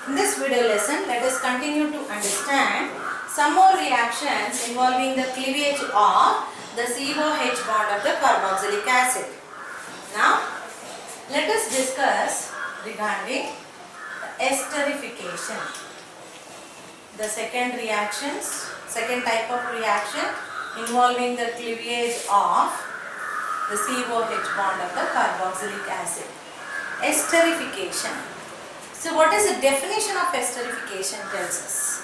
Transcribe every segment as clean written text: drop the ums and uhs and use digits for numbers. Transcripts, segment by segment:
In this video lesson, let us continue to understand some more reactions involving the cleavage of the COH bond of the carboxylic acid. Now, let us discuss regarding the esterification. The second type of reaction involving the cleavage of the COH bond of the carboxylic acid. Esterification. So what is the definition of esterification tells us?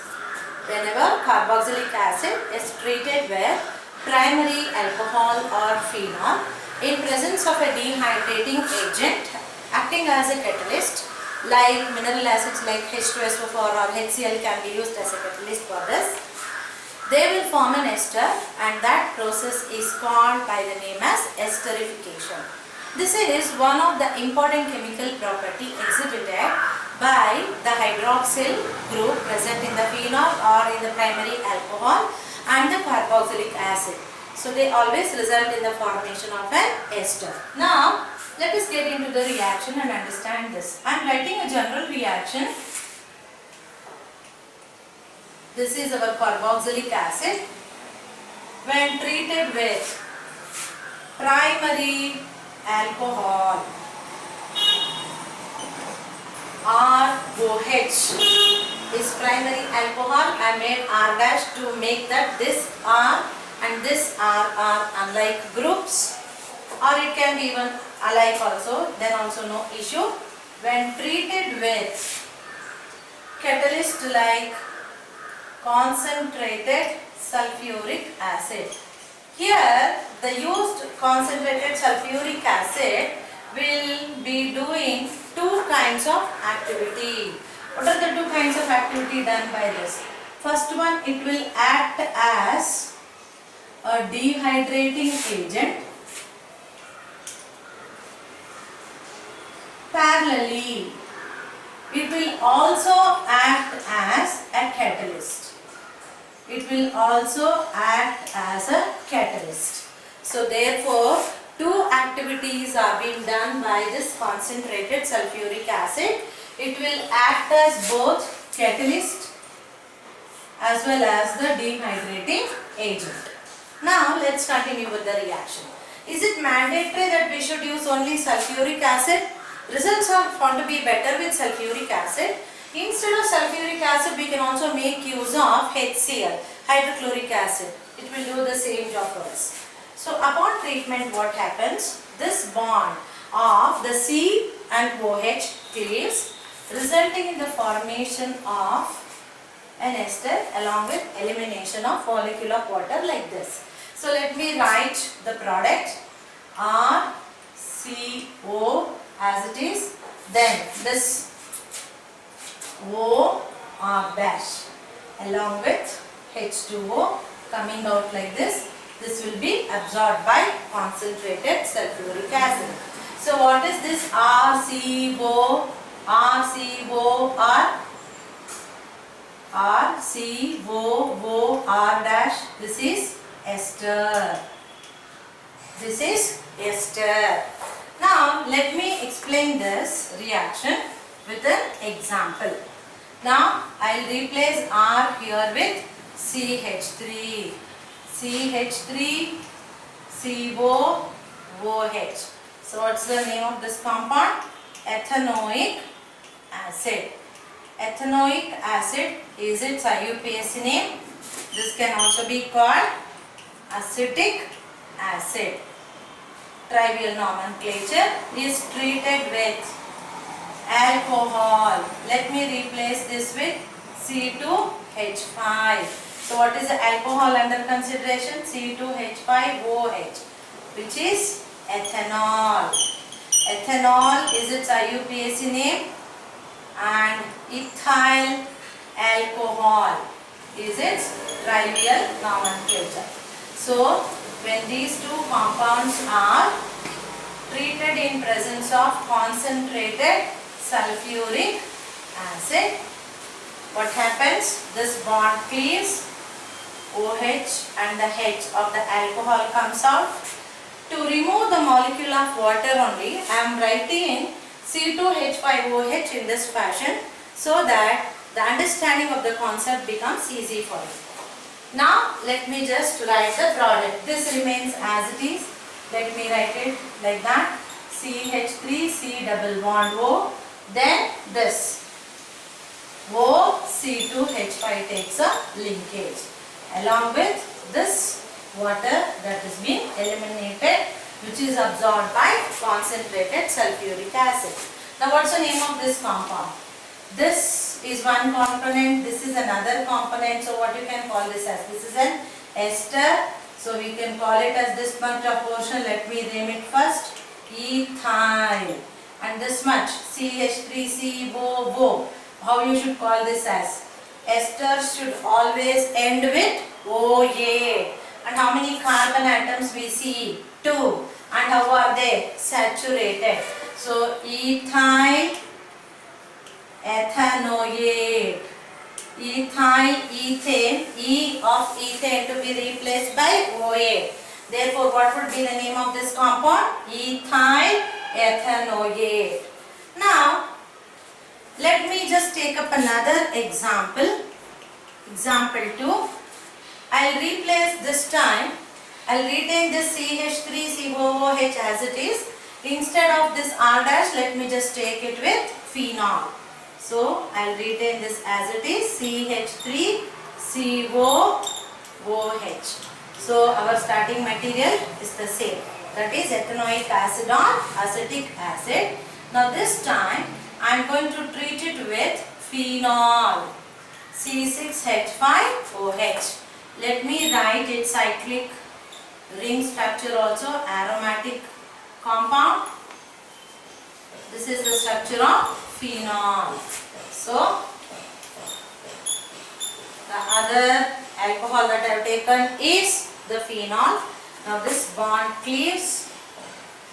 Whenever carboxylic acid is treated with primary alcohol or phenol in presence of a dehydrating agent acting as a catalyst, like mineral acids like H2SO4 or HCl can be used as a catalyst for this, they will form an ester, and that process is called by the name as esterification. This is one of the important chemical property exhibited by the hydroxyl group present in the phenol or in the primary alcohol and the carboxylic acid. So they always result in the formation of an ester. Now let us get into the reaction and understand this. I am writing a general reaction. This is our carboxylic acid. When treated with primary alcohol or OH is primary alcohol. I made R dash to make that this R and this R are unlike groups, or it can be even alike also, then also no issue. When treated with catalyst like concentrated sulfuric acid. Here the used concentrated sulfuric acid will be doing two kinds of activity. What are the two kinds of activity done by this? First one, it will act as a dehydrating agent. Parallelly, it will also act as a catalyst. It will also act as a catalyst. So therefore, two activities are being done by this concentrated sulfuric acid. It will act as both catalyst as well as the dehydrating agent. Now let's continue with the reaction. Is it mandatory that we should use only sulfuric acid? Results are found to be better with sulfuric acid. Instead of sulfuric acid, we can also make use of HCl, hydrochloric acid. It will do the same job for us. So upon treatment, what happens? This bond of the C and OH cleaves, resulting in the formation of an ester along with elimination of molecule of water like this. So let me write the product RCO as it is, then this O R dash along with H2O coming out like this. This will be absorbed by concentrated sulfuric acid. So what is this RCO? RCOR dash. This is ester. This is ester. Now let me explain this reaction with an example. Now I will replace R here with CH3. CH3 CO OH. So what's the name of this compound? Ethanoic acid. Ethanoic acid is its IUPAC name. This can also be called acetic acid. Trivial nomenclature is treated with alcohol. Let me replace this with C2H5. So what is the alcohol under consideration? C2H5OH, which is ethanol. Ethanol is its IUPAC name, and ethyl alcohol is its trivial nomenclature. So when these two compounds are treated in presence of concentrated sulfuric acid, what happens? This bond cleaves, OH and the H of the alcohol comes out. To remove the molecule of water only, I am writing C2H5OH in this fashion. so that the understanding of the concept becomes easy for you. Now let me just write the product. This remains as it is. Let me write it like that. CH3 C double bond O. Then this O C2H5 takes a linkage along with this water that is being eliminated, which is absorbed by concentrated sulfuric acid. Now what's the name of this compound? This is one component, this is another component. So what you can call this as? This is an ester. So we can call it as this much of portion. Let me name it first. Ethyl. And this much CH3COO. How you should call this as? Esters should always end with OA. And how many carbon atoms we see? 2. And how are they? Saturated. So ethyl ethanoate. Ethyl, ethane, E of ethane to be replaced by OA. Therefore, what would be the name of this compound? Ethyl ethanoate. Now, let me just take up another example. Example 2. I'll replace this time. I'll retain this CH3COOH as it is. Instead of this R dash, let me just take it with phenol. So, I'll retain this as it is, CH3COOH. So, our starting material is the same. That is ethanoic acid on acetic acid. Now, this time, I am going to treat it with phenol, C6H5OH. Let me write its cyclic ring structure also, aromatic compound. This is the structure of phenol. So, the other alcohol that I have taken is the phenol. Now this bond cleaves.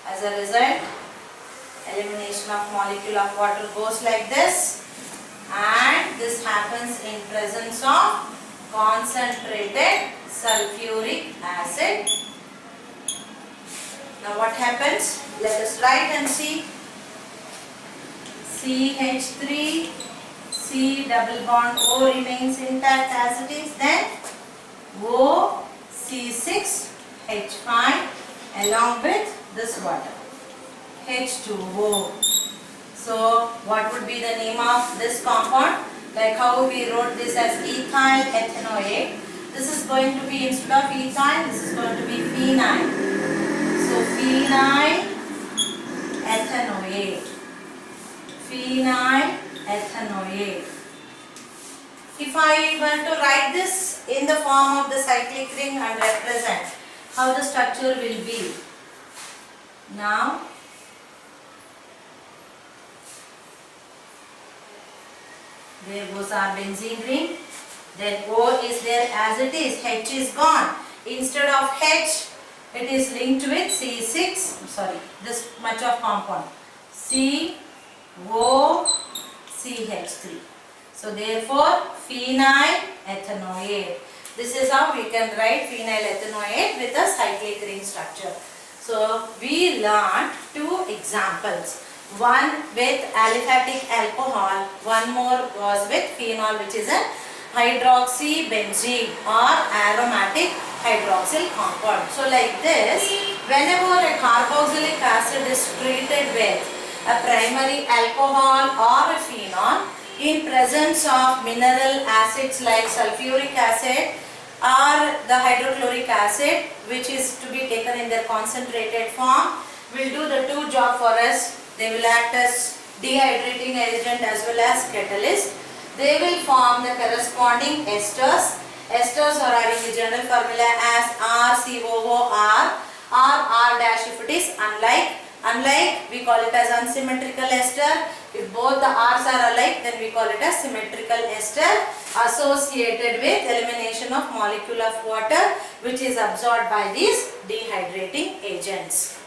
As a result, elimination of molecule of water goes like this, and this happens in presence of concentrated sulfuric acid. Now what happens? Let us write and see. CH3 C double bond O remains intact as it is. Then O C6H5 along with this water H2O. So what would be the name of this compound? Like how we wrote this as ethyl ethanoate. This is going to be, instead of ethyl, this is going to be phenyl. So phenyl ethanoate. Phenyl ethanoate. If I were to write this in the form of the cyclic ring and represent how the structure will be. Now, there goes our benzene ring. Then O is there as it is. H is gone. Instead of H, it is linked with C6. This much of compound. COCH3. So therefore, phenyl ethanoate. This is how we can write phenyl ethanoate with a cyclic ring structure. So we learned two examples. One with aliphatic alcohol, one more was with phenol, which is a hydroxybenzene or aromatic hydroxyl compound. So like this, whenever a carboxylic acid is treated with a primary alcohol or a phenol in presence of mineral acids like sulfuric acid or the hydrochloric acid, which is to be taken in their concentrated form, will do the two job for us. They will act as dehydrating agent as well as catalyst. They will form the corresponding esters. Esters are having the general formula as RCOOR or R dash if it is unlike. Unlike, we call it as unsymmetrical ester. If both the R's are alike, then we call it as symmetrical ester associated with elimination of molecule of water which is absorbed by these dehydrating agents.